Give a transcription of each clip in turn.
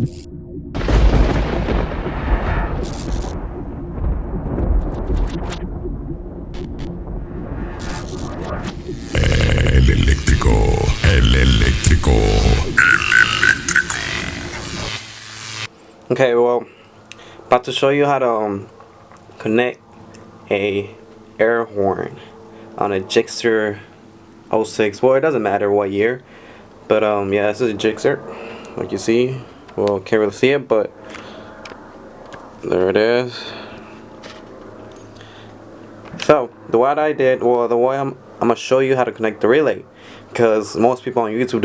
El eléctrico, el eléctrico, Okay, well, about to show you how to connect a air horn on a Gsxr '06. Well, it doesn't matter what year, but yeah, this is a Gsxr, like you see. Well, can't really see it, but there it is. So the way I did, well, the way I'm gonna show you how to connect the relay, because most people on YouTube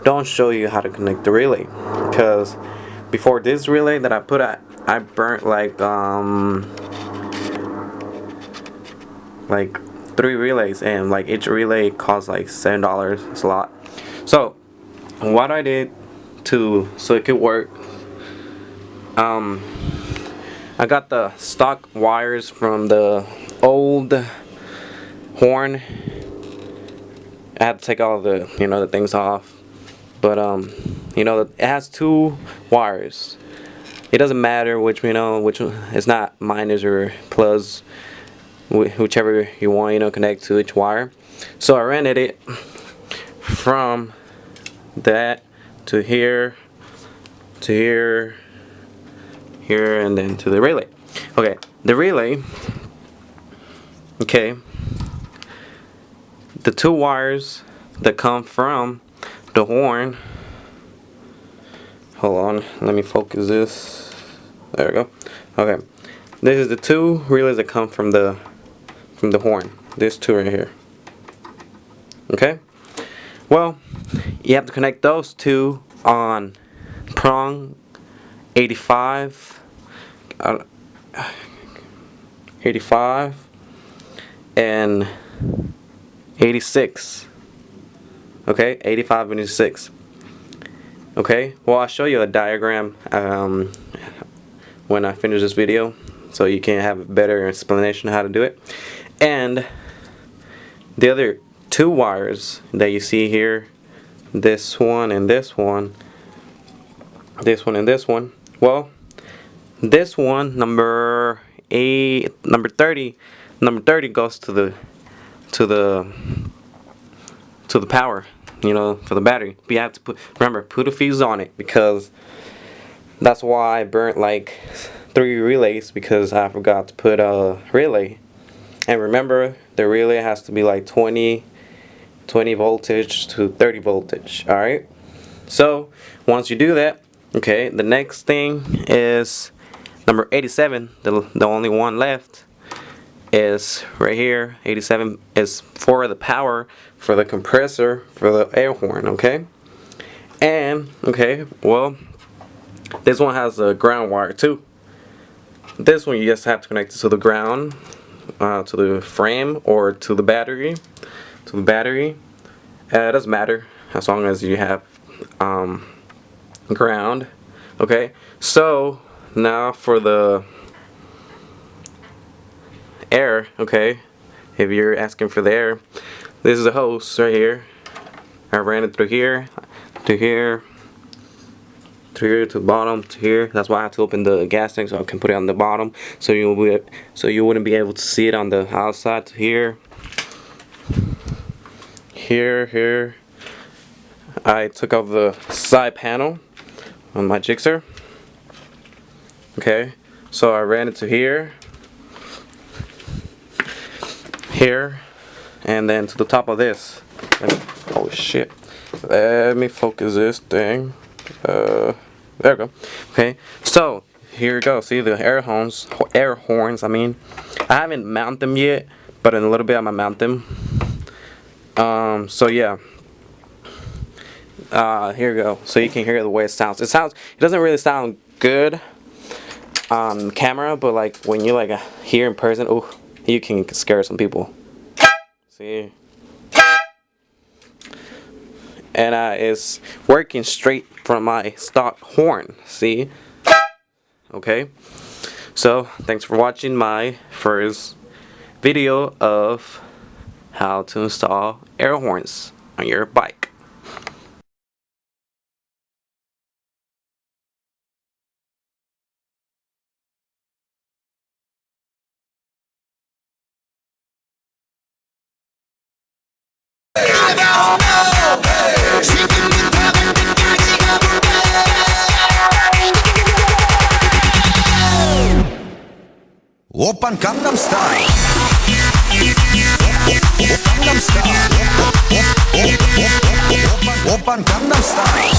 don't show you how to connect the relay. Because before this relay that I put at, I burnt like 3 relays, and like each relay costs like $7. It's a lot. So what I did so it could work, I got the stock wires from the old Hornn. I had to take all the the things off, but it has 2 wires. It doesn't matter which which it's not minus or plus, whichever you want connect to each wire. So I rented it from that to here, to here, here, and then to the relay. Okay, the relay. Okay, the 2 wires that come from the Hornn. Hold on, let me focus this. There we go. Okay, this is the 2 relays that come from the Hornn. This 2 right here. Okay, well, you have to connect those 2 on prong 85, 85 and 86. Okay, 85 and 86. Okay, well, I'll show you a diagram when I finish this video, so you can have a better explanation how to do it. And the other 2 wires that you see here, this one and this one, this one and this one. Well, this one, number 30 goes to the power, for the battery. But you have to put a fuse on it, because that's why I burnt like 3 relays, because I forgot to put a relay. And remember, the relay has to be like 20 voltage to 30 voltage. Alright, so once you do that, okay, the next thing is number 87, the only one left is right here. 87 is for the power for the compressor for the air horn. Okay, and okay, well, this one has a ground wire too. This one you just have to connect it to the ground, to the frame, or to the battery. It doesn't matter as long as you have ground. Okay, so now for the air. Okay, if you're asking for the air, this is the hose right here. I ran it through here, to here, to here, to the bottom, to here. That's why I had to open the gas tank so I can put it on the bottom, so you wouldn't be able to see it on the outside. To here, here. I took off the side panel on my Gsxr. Okay, so I ran it to here, and then to the top of this. Oh shit, let me focus this thing. There we go. Okay, so here we go. See the air horns. I mean, I haven't mounted them yet, but in a little bit I'm gonna mount them. So yeah, here we go. So you can hear the way it sounds. It doesn't really sound good on camera, but like when you hear in person, oh, you can scare some people. See, and it's working straight from my stock Hornn. See, okay. So thanks for watching my first video of how to install air horns on your bike. 오빤 강남스타일 강남스타일 오빤 강남스타일